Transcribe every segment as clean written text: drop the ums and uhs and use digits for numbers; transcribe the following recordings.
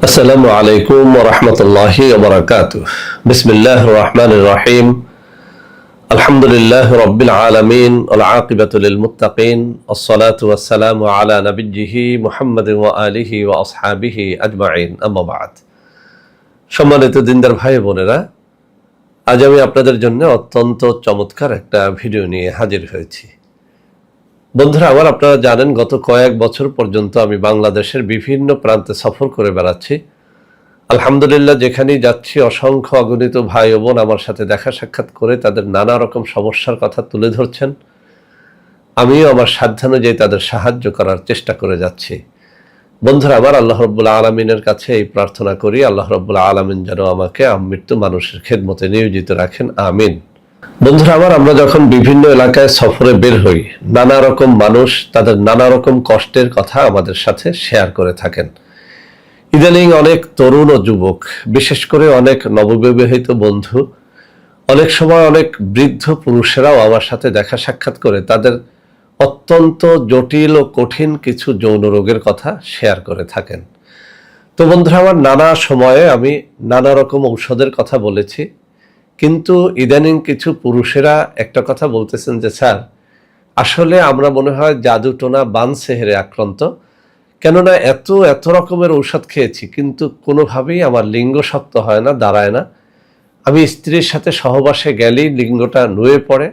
আসসালামু আলাইকুম ওয়া রাহমাতুল্লাহি ওয়া বারাকাতুহু। বিসমিল্লাহির রহমানির রহিম। আলহামদুলিল্লাহি রাব্বিল আলামিন ওয়াল আকিবাতু লিল মুত্তাকিন। আসসালাতু ওয়াসসালামু আলা নাবিয়্যিহি মুহাম্মাদিন ওয়া আলিহি ওয়া আসহাবিহি আজমাইন। আম্মা বা'দ। সম্মানিত দিনদার ভাই বোনেরা, আজ আমি আপনাদের জন্য অত্যন্ত চমৎকার একটা ভিডিও নিয়ে হাজির হয়েছি। বন্ধুরা আমার, আপনারা জানেন গত কয়েক বছর পর্যন্ত আমি বাংলাদেশের বিভিন্ন প্রান্তে সফর করে বেড়াচ্ছি। আলহামদুলিল্লাহ, যেখানেই যাচ্ছি অসংখ্য অগণিত ভাই ও বোন আমার সাথে দেখা সাক্ষাৎ করে তাদের নানা রকম সমস্যার কথা তুলে ধরছেন। আমিও আমার সাধ্যানুযায়ী তাদের সাহায্য করার চেষ্টা করে যাচ্ছি। বন্ধুরা আমার, আল্লাহ রাব্বুল আলামিনের কাছে এই প্রার্থনা করি, আল্লাহ রাব্বুল আলামিন যেন আমাকে আমৃত্যু মানুষের খেদমতে নিয়োজিত রাখেন, আমিন। বন্ধুরা আমার, আমরা যখন বিভিন্ন এলাকায় সফরে বের হই, নানা রকম মানুষ তাদের নানা রকম কষ্টের কথা আমাদের সাথে শেয়ার করে থাকেন। ইদানিং অনেক তরুণ ও যুবক, বিশেষ করে অনেক নববিবাহিত বন্ধু, অনেক সময় অনেক বৃদ্ধ পুরুষেরাও আমার সাথে দেখা সাক্ষাৎ করে তাদের অত্যন্ত জটিল ও কঠিন কিছু যৌন রোগের কথা শেয়ার করে থাকেন। তো বন্ধুরা আমার, নানা সময়ে আমি নানা রকম ঔষধের কথা বলেছি, কিন্তু ইদানিং কিছু পুরুষেরা একটা কথা বলতেছেন যে স্যার, আসলে আমরা মনে হয় জাদু টোনা বান সেহেরে আক্রান্ত। কেননা এত রকমের ঔষধ খেয়েছি, কিন্তু কোনোভাবেই আমার লিঙ্গ শক্ত হয় না, দাঁড়ায় না। আমি স্ত্রীর সাথে সহবাসে গেলেই লিঙ্গটা নুয়ে পড়ে।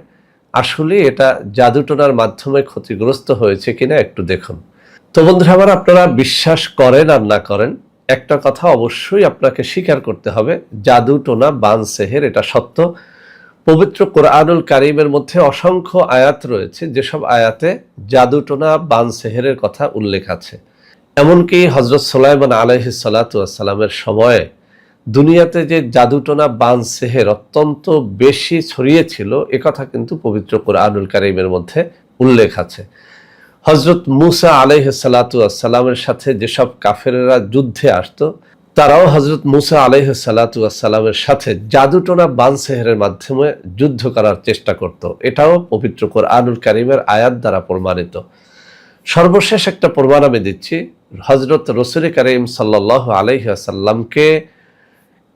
আসলে এটা জাদুটোনার মাধ্যমে ক্ষতিগ্রস্ত হয়েছে কিনা একটু দেখুন। তো বন্ধুরা আমার, আপনারা বিশ্বাস করেন আর না করেন, একটা কথা অবশ্যই আপনাকে স্বীকার করতে হবে, জাদুটোনা বান সেহের এটা সত্য। পবিত্র কোরআনুল কারীমের মধ্যে অসংখ্য আয়াত রয়েছে, যেসব আয়াতে জাদুটোনা বান সেহেরের কথা উল্লেখ আছে। এমনকি হযরত সুলাইমান আলাইহিস সালাতু ওয়াস সালামের সময়ে দুনিয়াতে যে জাদুটোনা বান সেহের অত্যন্ত বেশি ছড়িয়েছিল, একথা কিন্তু পবিত্র কোরআনুল কারীমের মধ্যে উল্লেখ আছে। হযরত মূসা আলাইহিস সালাতু ওয়াস সালামের সাথে যেসব কাফেরেরা যুদ্ধে আসতো, তারাও হযরত মূসা আলাইহিস সালাতু ওয়াস সালামের সাথে জাদুটোনা বান সেহেরের মাধ্যমে যুদ্ধ করার চেষ্টা করত। এটাও পবিত্র কোরআনুল কারীমের আয়াত দ্বারা প্রমাণিত। সর্বশেষ একটা প্রমাণ আমি দিচ্ছি। হযরত রাসূল কারীম সাল্লাল্লাহু আলাইহি ওয়াসাল্লামকে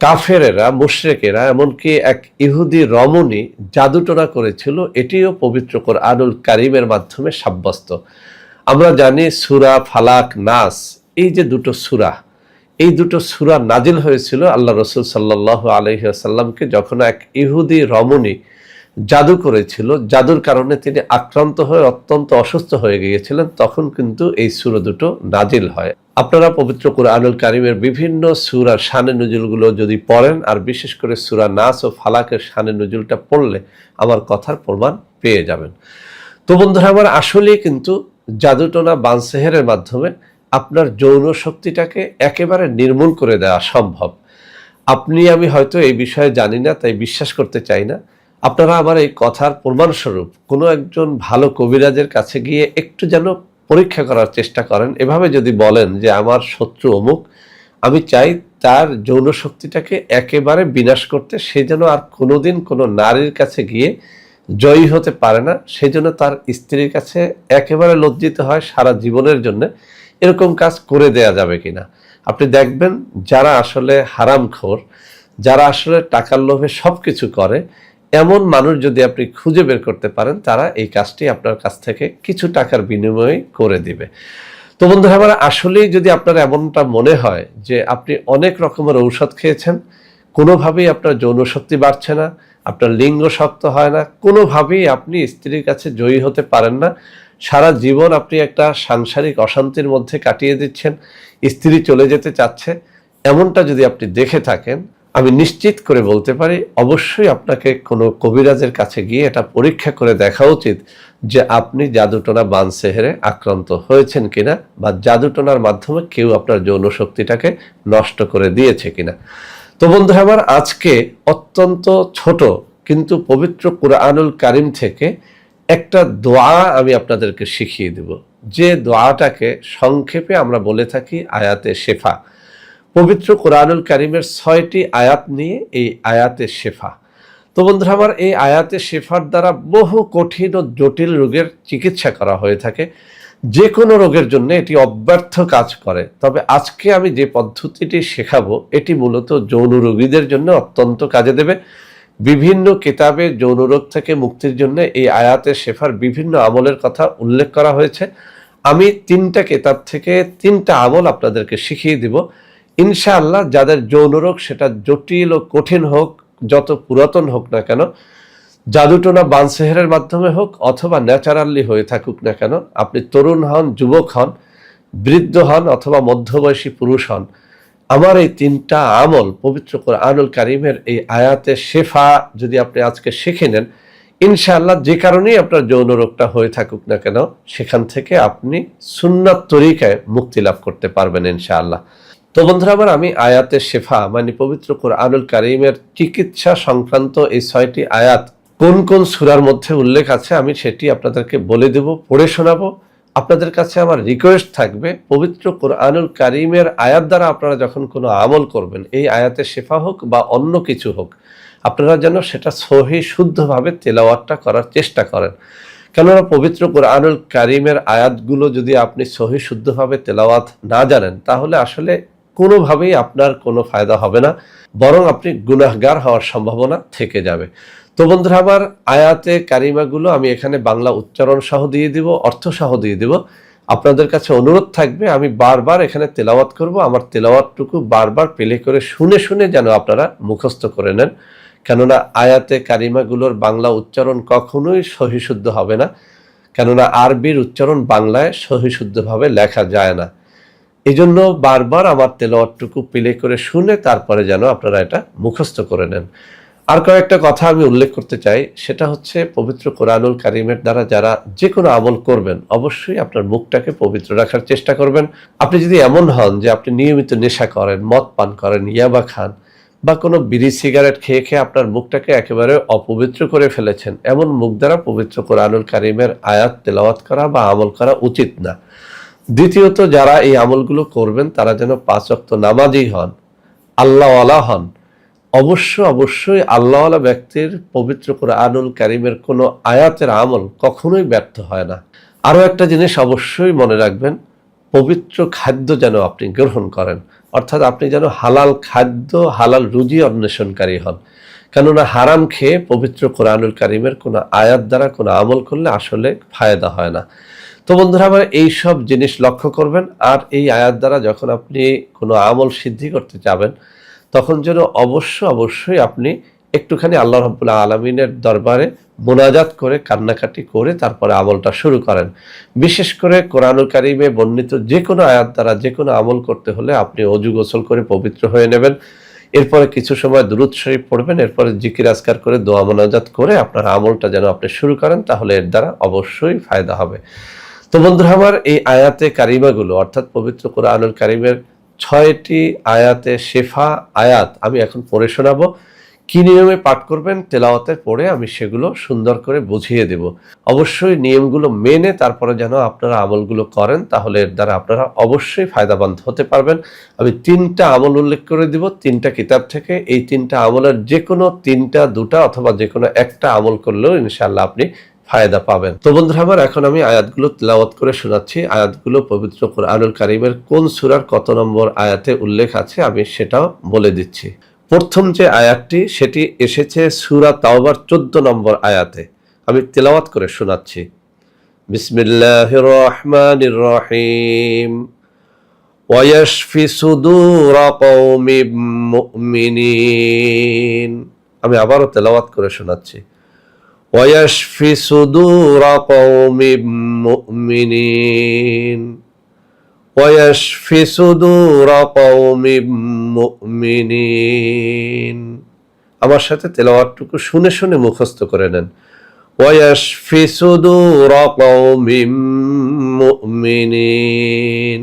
কাফেরেরা, মুশরিকেরা, এমনকি এক ইহুদি রমণী জাদুটোনা করেছিল, এটিও পবিত্র কোরআনুল কারীমের মাধ্যমে সাব্যস্ত। আমরা জানি সূরা ফালাক, নাস, এই যে দুটো সূরা, এই দুটো সূরা নাজিল হয়েছিল আল্লাহ রাসূল সাল্লাল্লাহু আলাইহি ওয়াসাল্লামকে যখন এক ইহুদি রমণী জাদু করেছিল, জাদুর কারণে তিনি আক্রান্ত হয়ে অত্যন্ত অসুস্থ হয়ে গিয়েছিলেন, তখন কিন্তু এই সূরা দুটো নাজিল হয়। আপনারা পবিত্র কোরআনুল কারীমের বিভিন্ন সূরার শানে নুজুলগুলো যদি পড়েন, আর বিশেষ করে সূরা নাস ও ফালাকের শানে নুজুলটা পড়লে আমার কথার প্রমাণ পেয়ে যাবেন। তো বন্ধুরা আমার, আসলেই কিন্তু জাদুটোনা বান সেহেরের মাধ্যমে আপনার যৌন শক্তিটাকে একেবারে নির্মূল করে দেওয়া সম্ভব। আপনি আমি হয়তো এই বিষয়ে জানি না, তাই বিশ্বাস করতে চাই না। আপনারা আমার এই কথার প্রমাণস্বরূপ কোনো একজন ভালো কবিরাজের কাছে গিয়ে একটু যেন পরীক্ষা করার চেষ্টা করেন। এভাবে যদি বলেন যে আমার শত্রু অমুক, আমি চাই তার যৌন শক্তিটাকে একেবারে বিনাশ করতে, সে যেন আর কোনোদিন কোনো নারীর কাছে গিয়ে জয়ী হতে পারে না, সেজন্য তার স্ত্রীর কাছে একেবারে লজ্জিত হয় সারা জীবনের জন্য, এরকম কাজ করে দেয়া যাবে কিনা। আপনি দেখবেন যারা আসলে হারামখোর, যারা আসলে টাকার লোভে সবকিছু করে, এমন মানুষ যদি আপনি খুঁজে বের করতে পারেন, তারা এই কাজটি আপনার কাছ থেকে কিছু টাকার বিনিময়ে করে দিবে। তো বন্ধুরা আমার, আসলেই যদি আপনার এমনটা মনে হয় যে আপনি অনেক রকমের ঔষধ খেয়েছেন, কোনোভাবেই আপনার যৌন শক্তি বাড়ছে না, আপনার লিঙ্গ শক্ত হয় না, কোনোভাবেই আপনি স্ত্রীর কাছে জয়ী হতে পারেন না, সারা জীবন আপনি একটা সাংসারিক অশান্তির মধ্যে কাটিয়ে দিচ্ছেন, স্ত্রী চলে যেতে চাচ্ছে, এমনটা যদি আপনি দেখে থাকেন, আমি নিশ্চিত করে বলতে পারি অবশ্যই আপনাকে কোনো কবিরাজের কাছে গিয়ে এটা পরীক্ষা করে দেখা উচিত যে আপনি জাদুটোনা বান সেহেরে আক্রান্ত হয়েছেন কিনা, বা জাদুটোনার মাধ্যমে কেউ আপনার যৌন শক্তিটাকে নষ্ট করে দিয়েছে কিনা। তো বন্ধুরা আমার, আজকে অত্যন্ত ছোট কিন্তু পবিত্র কোরআনুল কারীম থেকে একটা দোয়া আমি আপনাদেরকে শিখিয়ে দেব, যে দোয়াটাকে সংক্ষেপে আমরা বলে থাকি আয়াতে শেফা। পবিত্র কোরআনুল কারীমের 6টি আয়াত নিয়ে এই আয়াতে শেফা। তো বন্ধুরা আমার, এই আয়াতে শেফার দ্বারা বহু কঠিন ও জটিল রোগের চিকিৎসা করা হয়ে থাকে। যে কোনো রোগের জন্য এটি অব্যর্থ কাজ করে। তবে আজকে আমি যে পদ্ধতিটি শেখাবো এটি মূলত যৌন রোগীদের জন্য অত্যন্ত কাজে দেবে। বিভিন্ন কিতাবে যৌন রোগ থেকে মুক্তির জন্য এই আয়াতে শেফার বিভিন্ন আমলের কথা উল্লেখ করা হয়েছে। আমি 3টা কিতাব থেকে 3টা আমল আপনাদেরকে শিখিয়ে দিব। ইনশাআল্লাহ যাদের যৌন রোগ সেটা জটিল ও কঠিন হোক, যত পুরাতন হোক না কেন, জাদুটোনা বানসেহেরের মাধ্যমে হোক অথবা ন্যাচারালি হয়ে থাকুক না কেন, আপনি তরুণ হন, যুবক হন, বৃদ্ধ হন অথবা মধ্যবয়সী পুরুষ হন, আমার এই 3টা আমল পবিত্র কোরআনুল কারীমের এই আয়াতে শেফা যদি আপনি আজকে শিখে নেন, ইনশাআল্লাহ যে কারণেই আপনার যৌন রোগটা হয়ে থাকুক না কেন সেখান থেকে আপনি সুন্নাত তরিকায় মুক্তি লাভ করতে পারবেন ইনশাআল্লাহ। তো বন্ধুরা আমার, আমি আয়াতে শেফা মানে পবিত্র কোরআনুল কারীমের চিকিৎসা সংক্রান্ত এই 6টি আয়াত কোন কোন সূরার মধ্যে উল্লেখ আছে আমি সেটি আপনাদেরকে বলে দেব, পড়ে শোনাবো। আপনাদের কাছে আমার রিকোয়েস্ট থাকবে, পবিত্র কোরআনুল কারীমের আয়াত দ্বারা আপনারা যখন কোনো আমল করবেন, এই আয়াতে শেফা হোক বা অন্য কিছু হোক, আপনারা যেন সেটা সহি শুদ্ধভাবে তেলাওয়াতটা করার চেষ্টা করেন। কেননা পবিত্র কোরআনুল কারীমের আয়াতগুলো যদি আপনি সহি শুদ্ধভাবে তেলাওয়াত না জানেন তাহলে আসলে কোনোভাবেই আপনার কোনো ফায়দা হবে না, বরং আপনি গুনাহগার হওয়ার সম্ভাবনা থেকে যাবে। তো বন্ধুরা আমার, আয়াতে কারিমাগুলো আমি এখানে বাংলা উচ্চারণ সহ দিয়ে দিব, অর্থ সহ দিয়ে দিব। আপনাদের কাছে অনুরোধ থাকবে আমি বারবার এখানে তেলাওয়াত করব, আমার তেলাওয়াতটুকু বারবার প্লে করে শুনে শুনে যেন আপনারা মুখস্থ করে নেন। কেননা আয়াতে কারিমাগুলোর বাংলা উচ্চারণ কখনোই সহিশুদ্ধ হবে না, কেননা আরবির উচ্চারণ বাংলায় সহিশুদ্ধভাবে লেখা যায় না। এই জন্য বারবার আমার তেলাওয়াতটুকু প্লে করে শুনে তারপরে যেন আপনারা এটা মুখস্থ করে নেন। আর কয়েকটা কথা আমি উল্লেখ করতে চাই, সেটা হচ্ছে পবিত্র কোরআনুল কারীমের দ্বারা যারা যে কোনো আমল করবেন অবশ্যই আপনার মুখটাকে পবিত্র রাখার চেষ্টা করবেন। আপনি যদি এমন হন যে আপনি নিয়মিত নেশা করেন, মদ পান করেন, ইয়াবা খান বা কোনো বিড়ি সিগারেট খেয়ে খেয়ে আপনার মুখটাকে একেবারে অপবিত্র করে ফেলেছেন, এমন মুখ দ্বারা পবিত্র কোরআনুল কারীমের আয়াত তেলাওয়াত করা বা আমল করা উচিত না। দ্বিতীয়ত, যারা এই আমলগুলো করবেন তারা যেন 5 ওয়াক্ত নামাজি হন, আল্লাহওয়ালা হন। অবশ্যই আল্লাহওয়ালা ব্যক্তির পবিত্র কোরআনুল কারীমের কোনো আয়াতের আমল কখনোই ব্যর্থ হয় না। আরও একটা জিনিস অবশ্যই মনে রাখবেন, পবিত্র খাদ্য যেন আপনি গ্রহণ করেন, অর্থাৎ আপনি যেন হালাল খাদ্য, হালাল রুজি অন্বেষণকারী হন। কেননা হারাম খেয়ে পবিত্র কোরআনুল কারীমের কোনো আয়াত দ্বারা কোনো আমল করলে আসলে ফায়দা হয় না। তো বন্ধুরা আমার, এই সব জিনিস লক্ষ্য করবেন। আর এই আয়াত দ্বারা যখন আপনি কোনো আমল সিদ্ধি করতে যাবেন তখন যেন অবশ্যই আপনি একটুখানি আল্লাহ রাব্বুল আলামিনের দরবারে মোনাজাত করে কান্নাকাটি করে তারপরে আমলটা শুরু করেন। বিশেষ করে কোরআনুল কারীমে বর্ণিত যে কোনো আয়াত দ্বারা যে কোনো আমল করতে হলে আপনি ওযু গোসল করে পবিত্র হয়ে নেবেন, এরপরে কিছু সময় দুরূদ শরীফ পড়বেন, এরপরে জিকির আজকার করে দোয়া মোনাজাত করে আপনার আমলটা যেন আপনি শুরু করেন, তাহলে এর দ্বারা অবশ্যই ফায়দা হবে। তো বন্ধুরা আমার, এই আয়াতে কারিমাগুলো অর্থাৎ পবিত্র কোরআনুল কারীমের 6টি আয়াতে শেফা আয়াত আমি এখন পড়ে শোনাবো। কি নিয়মে পাঠ করবেন তেলাওয়াতের পরে আমি সেগুলো সুন্দর করে বুঝিয়ে দেব। অবশ্যই নিয়মগুলো মেনে তারপরে যেন আপনারা আমলগুলো করেন, তাহলে এর দ্বারা আপনারা অবশ্যই ফায়দাবান হতে পারবেন। আমি 3টা আমল উল্লেখ করে দিব 3টা কিতাব থেকে। এই 3টা আমলের যে কোনো 3টা, 2টা অথবা যে কোনো একটা আমল করলেও ইনশাআল্লাহ আপনি ফায়দা পাবেন। তো বন্ধুরা আমার, এখন আমি আয়াতগুলো তেলাওয়াত করে শোনাচ্ছি। আয়াতগুলো পবিত্র কোরআনুল কারীমের কোন সূরার কত নম্বর আয়াতে উল্লেখ আছে আমি সেটাও বলে দিচ্ছি। প্রথম যে আয়াতটি সেটি এসেছে সূরা তাওবার 14 নম্বর আয়াতে। আমি তেলাওয়াত করে শোনাচ্ছি। বিসমিল্লাহির রহমানির রহিম। ওয়ায়াশফি সুদূরা কওমিম মুমিনিন। আমি আবারও তেলাওয়াত করে শোনাচ্ছি। ويشفي صدور قوم مؤمنين ويشفي صدور قوم مؤمنين। আমার সাথে তেলাওয়াতটুকু শুনে শুনে মুখস্থ করে নেন। ويشفي صدور قوم مؤمنين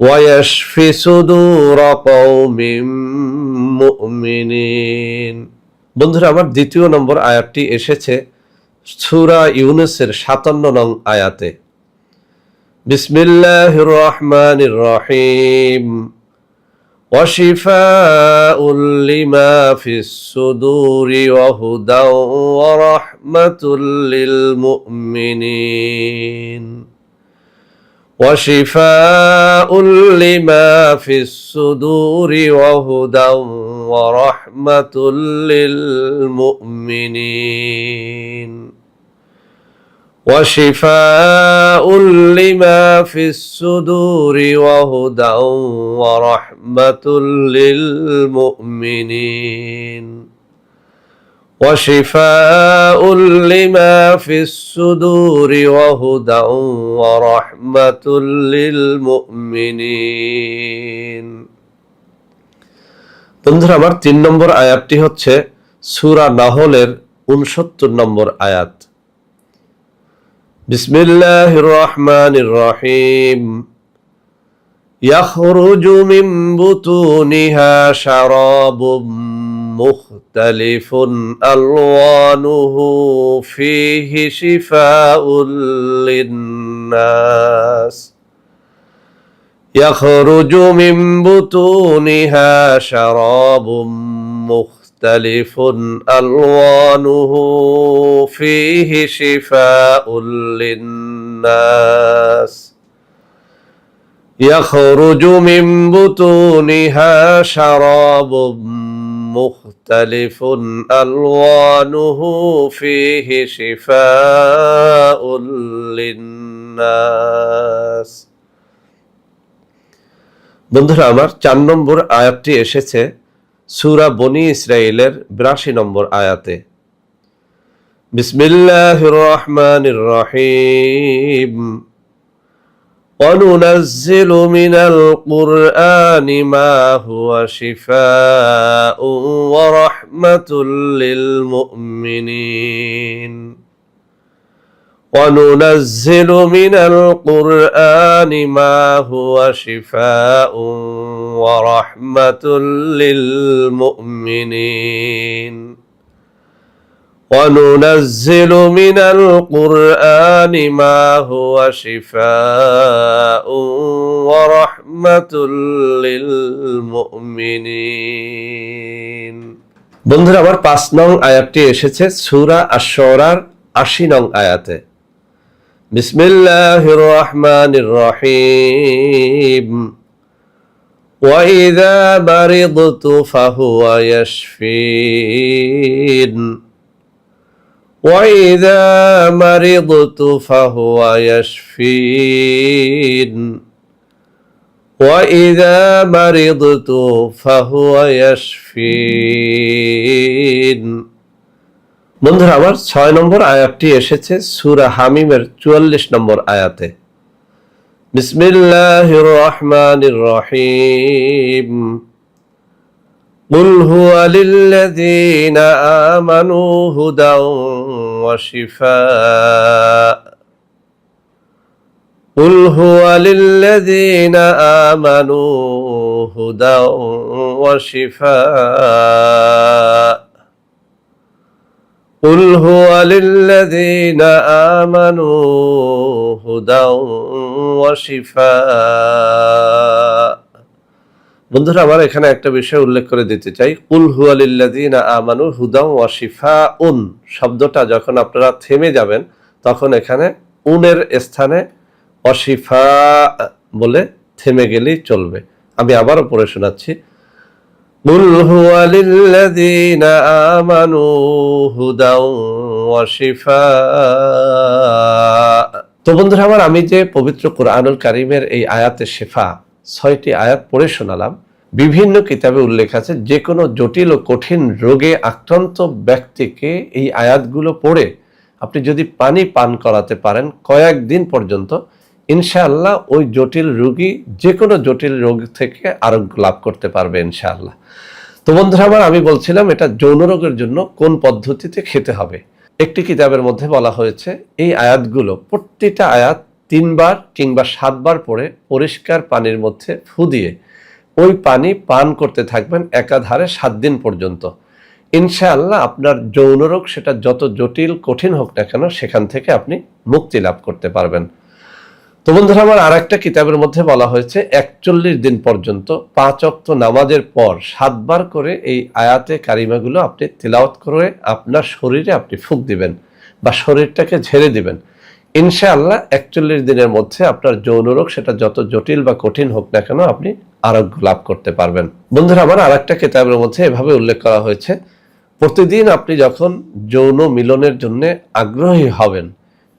ويشفي صدور قوم مؤمنين। বন্ধুরা আমার, দ্বিতীয় নম্বর আয়াতটি এসেছে সূরা ইউনূসের 57 নং আয়াতে। বিসমিল্লাহির রহমানির রহিম। ওয়াশিফাউল লিমা ফিস সুদুরি ওয়া হুদাও ওয়া রাহমাতুল লিল মুমিনিন। وشفاء لما في الصدور وهدى ورحمة للمؤمنين وشفاء لما في الصدور وهدى ورحمة للمؤمنين وشفاء لما في الصدور وهدى ورحمة للمؤمنين। বন্ধুরা আমার 3 নম্বর আয়াতটি হচ্ছে সূরা নাহলের 69 নম্বর আয়াত। বিসমিল্লাহির রহমানির রহিম يخرج من بطونها شراب مختلف ألوانه فيه شفاء للناس يخرج من بطونها شراب مختلف ألوانه فيه شفاء للناس يخرج من بطونها شراب مختلف ألوانه فيه شفاء للناس। বন্ধুরা আমার 4 নম্বর আয়াতটি এসেছে সূরা বনি ইসরাইলের 82 নম্বর আয়াতে। বিসমিল্লাহির রহমানির রহিম وننزل من القرآن ما هو شفاء ورحمة للمؤمنين وننزل من القرآن ما هو شفاء ورحمة للمؤمنين وننزل من القرآن ما هو شفاء ورحمة للمؤمنين। বন্ধুরা আবার 5 নং আয়াতটি এসেছে সূরা আশ-শুরার 80 নং আয়াতে। বিসমিল্লাহির রহমানির রহিম وإذا مرضت فهو يشفين وإذا مرضت فهو يشفين وإذا مرضت فهو يشفين। বন্ধুরা আমার 6 নম্বর আয়াতটি এসেছে সূরা হামিমের 44 নম্বর আয়াতে। বিসমিল্লাহির রহমানির রহিম قل هو للذين آمنوا هدى وشفاء قل هو للذين آمنوا هدى وشفاء قل هو للذين آمنوا هدى وشفاء। বন্ধুরা আমার এখানে একটা বিষয় উল্লেখ করে দিতে চাই, কুল হুয়া লিল্লাযিনা আমানু হুদাও ওয়া শিফাউন শব্দটা যখন আপনারা থেমে যাবেন তখন এখানে উনের স্থানে অশিফা বলে থেমে গেলেই চলবে। আমি আবারও পড়ে শোনাচ্ছি, কুল হুয়া লিল্লাযিনা আমানু হুদাও ওয়া শিফা। তো বন্ধুরা আমার আমি যে পবিত্র কুরআনুল কারীমের এই আয়াতে শিফা 6টি আয়াত পড়ে শোনালাম, বিভিন্ন কিতাবে উল্লেখ আছে যে কোনো জটিল ও কঠিন রোগে আক্রান্ত ব্যক্তিকে এই আয়াতগুলো পড়ে আপনি যদি পানি পান করাতে পারেন কয়েকদিন পর্যন্ত, ইনশাআল্লাহ ওই জটিল রোগী যে কোনো জটিল রোগ থেকে আরোগ্য লাভ করতে পারবে ইনশাআল্লাহ। তো বন্ধুরা আমার আমি বলছিলাম এটা যৌন রোগের জন্য কোন পদ্ধতিতে খেতে হবে। একটি কিতাবের মধ্যে বলা হয়েছে এই আয়াতগুলো প্রতিটা আয়াত 3 বার কিংবা 7 বার পরে পরিষ্কার পানির মধ্যে ফু দিয়ে ওই পানি পান করতে থাকবেন একাধারে 7 দিন পর্যন্ত। ইনশাআল্লাহ আপনার যৌন রোগ সেটা যত জটিল কঠিন হোক না কেন সেখান থেকে আপনি মুক্তি লাভ করতে পারবেন। তো বন্ধুরা আমার আরেকটা কিতাবের মধ্যে বলা হয়েছে 41 দিন পর্যন্ত 5 ওয়াক্ত নামাজের পর 7 বার করে এই আয়াতে কারিমাগুলো আপনি তিলাওয়াত করে আপনার শরীরে আপনি ফুঁক দিবেন বা শরীরটাকে ঝেড়ে দিবেন। ইনশাআল্লাহ 41 দিনের মধ্যে আপনার যৌন রোগ সেটা যত জটিল বা কঠিন হোক না কেন আপনি আরোগ্য লাভ করতে পারবেন। বন্ধুরা আমার, আরেকটা কিতাবের মধ্যে এভাবে উল্লেখ করা হয়েছে, প্রতিদিন আপনি যখন যৌন মিলনের জন্য আগ্রহী হবেন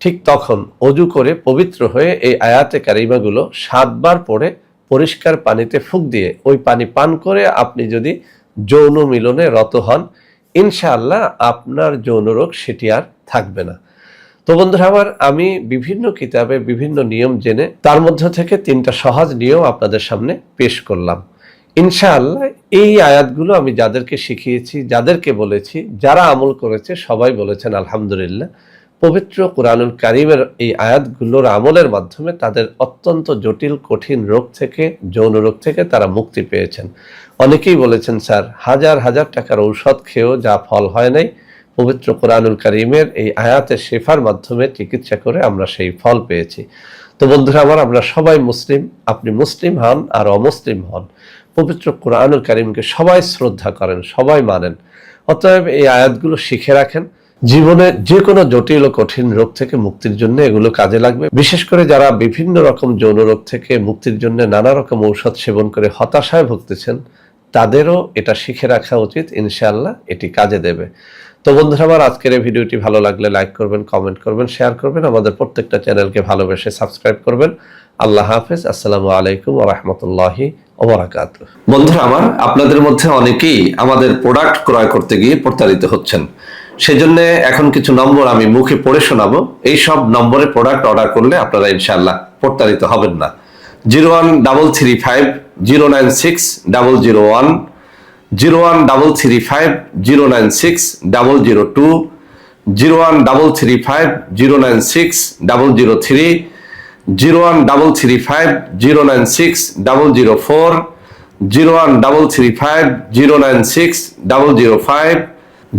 ঠিক তখন অজু করে পবিত্র হয়ে এই আয়াতে কারিমাগুলো 7 বার পড়ে পরিষ্কার পানিতে ফুঁক দিয়ে ওই পানি পান করে আপনি যদি যৌন মিলনে রত হন, ইনশাআল্লাহ আপনার যৌন রোগ সেটি আর থাকবে না। তো বন্ধুরা আমার, আমি বিভিন্ন কিতাবে বিভিন্ন নিয়ম জেনে তার মধ্যে থেকে 3টা সহজ নিয়ম আপনাদের সামনে পেশ করলাম। ইনশাআল্লাহ এই আয়াতগুলো আমি যাদেরকে শিখিয়েছি, যাদেরকে বলেছি, যারা আমল করেছে সবাই বলেছেন আলহামদুলিল্লাহ, পবিত্র কুরআনুল কারীমের এই আয়াতগুলোর আমলের মাধ্যমে তাদের অত্যন্ত জটিল কঠিন রোগ থেকে, যৌন রোগ থেকে তারা মুক্তি পেয়েছেন। অনেকেই বলেছেন, স্যার হাজার হাজার টাকার ঔষধ খেয়েও যা ফল হয় নাই, পবিত্র কুরআনুল কারীমের এই আয়াতের শেফার মাধ্যমে চিকিৎসা করে আমরা সেই ফল পেয়েছি। তো বন্ধুরা আমার, আমরা সবাই মুসলিম, আপনি মুসলিম হন আর অমুসলিম হন, পবিত্র কুরআনুল কারীমকে সবাই শ্রদ্ধা করেন, সবাই মানেন। অতএব এই আয়াতগুলো শিখে রাখেন, জীবনে যে কোনো জটিল ও কঠিন রোগ থেকে মুক্তির জন্য এগুলো কাজে লাগবে। বিশেষ করে যারা বিভিন্ন রকম যৌন রোগ থেকে মুক্তির জন্য নানা রকম ঔষধ সেবন করে হতাশায় ভুগতেছেন, তাদেরও এটা শিখে রাখা উচিত, ইনশাআল্লাহ এটি কাজে দেবে। তো বন্ধুরা আমার, আজকের এই ভিডিওটি ভালো লাগলে লাইক করবেন, কমেন্ট করবেন, শেয়ার করবেন, আমাদের প্রত্যেকটা চ্যানেলকে ভালোবেসে সাবস্ক্রাইব করবেন। আল্লাহ হাফেজ। আসসালামু আলাইকুম ওয়া রাহমাতুল্লাহি ওয়া বারাকাতুহু। বন্ধুরা আমার, আপনাদের মধ্যে অনেকেই আমাদের প্রোডাক্ট ক্রয় করতে গিয়ে প্রতারিত হচ্ছেন। সেজন্য এখন কিছু নম্বর আমি মুখে পড়ে শোনাবো। এই সব নম্বরে প্রোডাক্ট অর্ডার করলে আপনারা ইনশাআল্লাহ প্রতারিত হবেন না। 0133509601, 013350960002, 013350960003, 013350960004, 013350960005,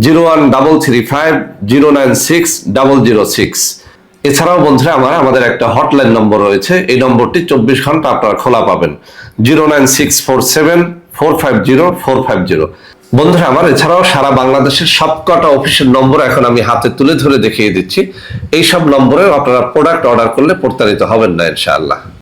013350960006। এছাড়াও বন্ধুরা আমার, আমাদের একটা হটলাইন নম্বর রয়েছে, এই নম্বরটি 24 ঘন্টা আপনারা খোলা পাবেন, 09647450450। বন্ধুরা আমার, এছাড়াও সারা বাংলাদেশের সবকটা অফিসের নম্বর এখন আমি হাতে তুলে ধরে দেখিয়ে দিচ্ছি। এই সব নম্বরে আপনারা প্রোডাক্ট অর্ডার করলে প্রতারিত হবেন না ইনশাআল্লাহ।